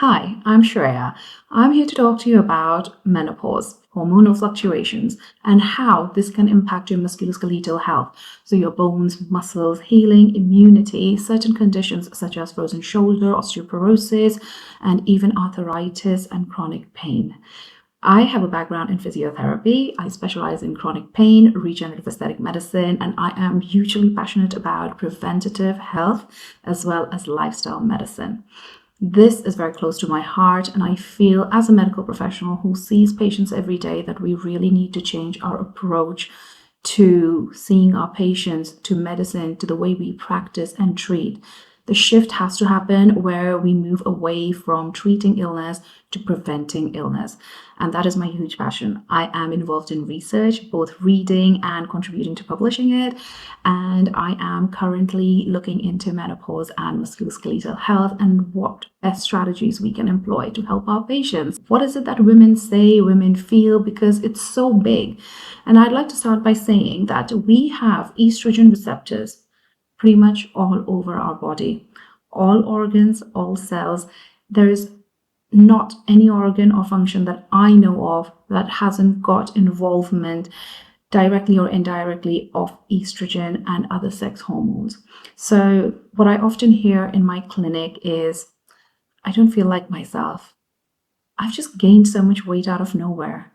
Hi, I'm Shreya. I'm here to talk to you about menopause, hormonal fluctuations, and how this can impact your musculoskeletal health. So, your bones, muscles, healing, immunity, certain conditions such as frozen shoulder, osteoporosis, and even arthritis and chronic pain. I have a background in physiotherapy. I specialize in chronic pain, regenerative aesthetic medicine, and I am hugely passionate about preventative health as well as lifestyle medicine. This is very close to my heart, and I feel as a medical professional who sees patients every day that we really need to change our approach to seeing our patients, to medicine, to the way we practice and treat. The shift has to happen where we move away from treating illness to preventing illness. And that is my huge passion. I am involved in research, both reading and contributing to publishing it. And I am currently looking into menopause and musculoskeletal health and what best strategies we can employ to help our patients. What is it that women say, women feel? Because it's so big. And I'd like to start by saying that we have estrogen receptors pretty much all over our body, all organs, all cells. There is not any organ or function that I know of that hasn't got involvement directly or indirectly of estrogen and other sex hormones. So, what I often hear in my clinic is, I don't feel like myself. I've just gained so much weight out of nowhere.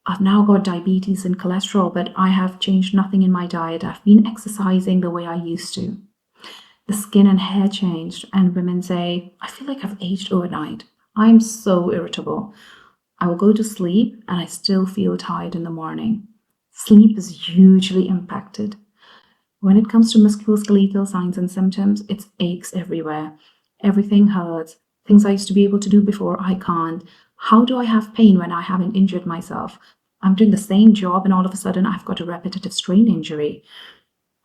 I've now got diabetes and cholesterol, but I have changed nothing in my diet. I've been exercising the way I used to. The skin and hair changed, and women say, I feel like I've aged overnight. I'm so irritable. I will go to sleep and I still feel tired in the morning. Sleep is hugely impacted. When it comes to musculoskeletal signs and symptoms, it's aches everywhere. Everything hurts. Things I used to be able to do before, I can't. How do I have pain when I haven't injured myself? I'm doing the same job and all of a sudden I've got a repetitive strain injury.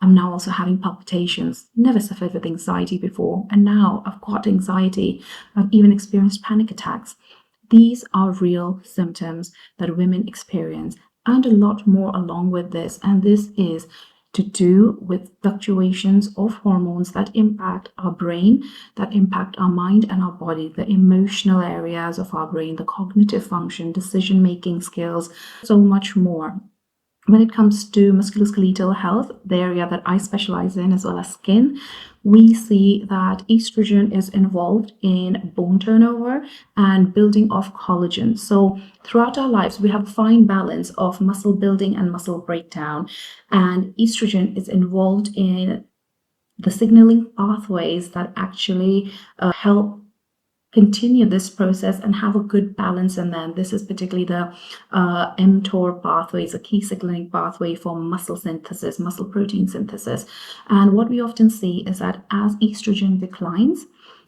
I'm now also having palpitations. Never suffered with anxiety before, and now I've got anxiety. I've even experienced panic attacks. These are real symptoms that women experience, and a lot more along with this. And this is to do with fluctuations of hormones that impact our brain, that impact our mind and our body, the emotional areas of our brain, the cognitive function, decision making skills, so much more. When it comes to musculoskeletal health, the area that I specialize in, as well as skin, we see that estrogen is involved in bone turnover and building of collagen. So, throughout our lives, we have a fine balance of muscle building and muscle breakdown, and estrogen is involved in the signaling pathways that actually help continue this process and have a good balance in them. This is particularly the mTOR pathway. It's a key signaling pathway for muscle synthesis, muscle protein synthesis. And what we often see is that as estrogen declines,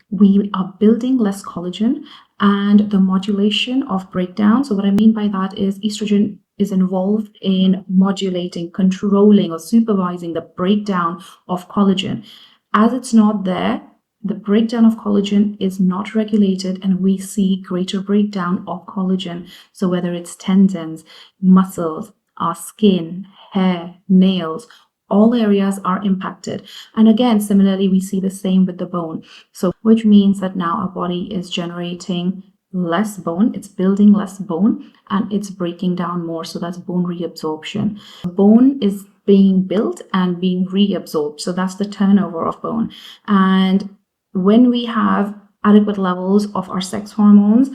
we are building less collagen and the modulation of breakdown. So what I mean by that is estrogen is involved in modulating, controlling, or supervising the breakdown of collagen. As it's not there, the breakdown of collagen is not regulated, and we see greater breakdown of collagen. So whether it's tendons, muscles, our skin, hair, nails, all areas are impacted. And again, similarly, we see the same with the bone. So which means that now our body is generating less bone, it's building less bone, and it's breaking down more. So that's bone reabsorption. Bone is being built and being reabsorbed. So that's the turnover of bone. And when we have adequate levels of our sex hormones,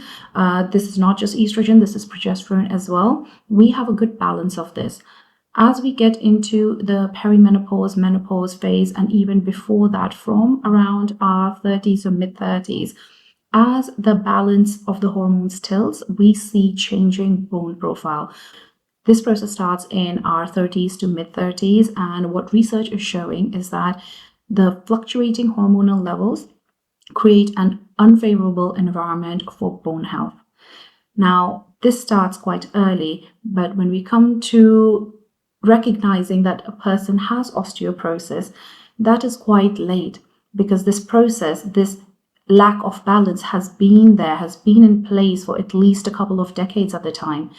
this is not just estrogen, this is progesterone as well, we have a good balance of this. As we get into the perimenopause, menopause phase, and even before that, from around our 30s or mid 30s, as the balance of the hormones tilts, we see changing bone profile. This process starts in our 30s to mid 30s, and what research is showing is that the fluctuating hormonal levels create an unfavorable environment for bone health. Now, this starts quite early, but when we come to recognizing that a person has osteoporosis, that is quite late, because this process, this lack of balance has been there, has been in place for at least a couple of decades at the time.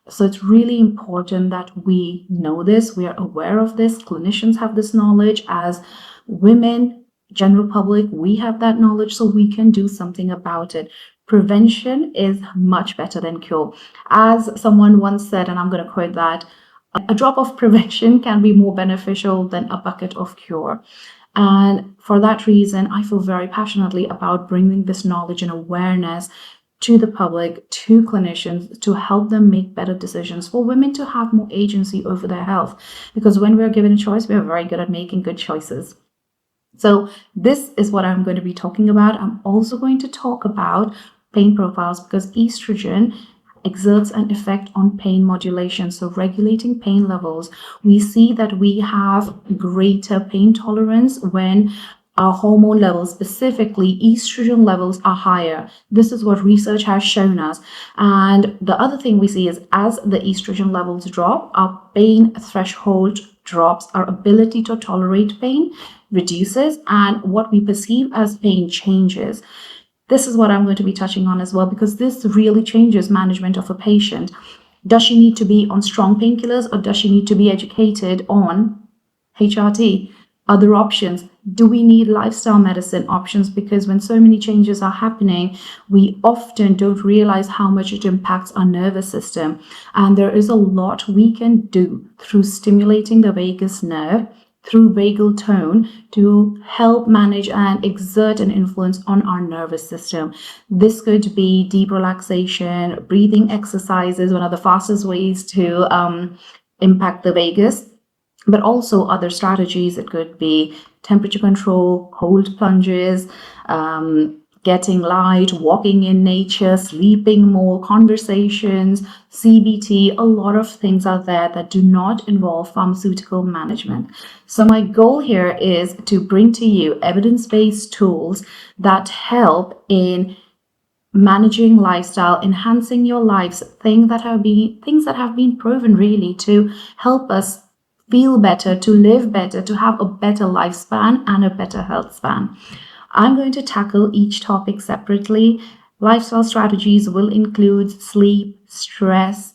So it's really important that we know this, we are aware of this, clinicians have this knowledge. As women general public, we have that knowledge, so we can do something about it. Prevention is much better than cure. As someone once said, and I'm going to quote that, a drop of prevention can be more beneficial than a bucket of cure. And for that reason, I feel very passionately about bringing this knowledge and awareness to the public, to clinicians, to help them make better decisions, for women to have more agency over their health. Because when we're given a choice, we are very good at making good choices. So this is what I'm going to be talking about. I'm also going to talk about pain profiles, because estrogen exerts an effect on pain modulation. So regulating pain levels, we see that we have greater pain tolerance when our hormone levels, specifically estrogen levels, are higher. This is what research has shown us. And the other thing we see is as the estrogen levels drop, our pain threshold drops, our ability to tolerate pain reduces, and what we perceive as pain changes. This is what I'm going to be touching on as well, because this really changes management of a patient. Does she need to be on strong painkillers, or does she need to be educated on HRT? Other options? Do we need lifestyle medicine options? Because when so many changes are happening, we often don't realize how much it impacts our nervous system. And there is a lot we can do through stimulating the vagus nerve, through vagal tone, to help manage and exert an influence on our nervous system. This could be deep relaxation, breathing exercises, one of the fastest ways to impact the vagus, but also other strategies. It could be temperature control, cold plunges, getting light, walking in nature, sleeping more, conversations, CBT. A lot of things are there that do not involve pharmaceutical management. So my goal here is to bring to you evidence-based tools that help in managing lifestyle, enhancing your lives, things that have been proven really to help us feel better, to live better, to have a better lifespan and a better health span. I'm going to tackle each topic separately. Lifestyle strategies will include sleep, stress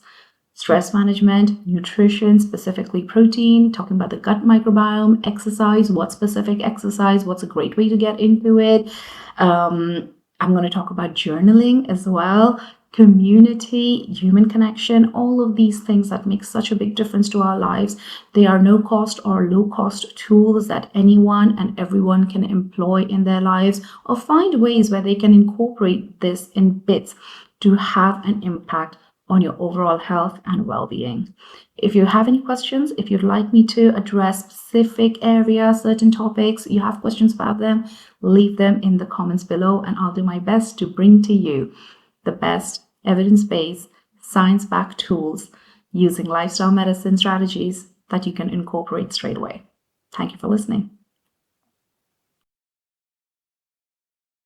management, nutrition, specifically protein, talking about the gut microbiome, exercise, what specific exercise, what's a great way to get into it. I'm going to talk about journaling as well, community, human connection, all of these things that make such a big difference to our lives. They are no cost or low cost tools that anyone and everyone can employ in their lives, or find ways where they can incorporate this in bits to have an impact on your overall health and well-being. If you have any questions, if you'd like me to address specific areas, certain topics, you have questions about them, leave them in the comments below, and I'll do my best to bring to you the best evidence-based, science-backed tools using lifestyle medicine strategies that you can incorporate straight away. Thank you for listening.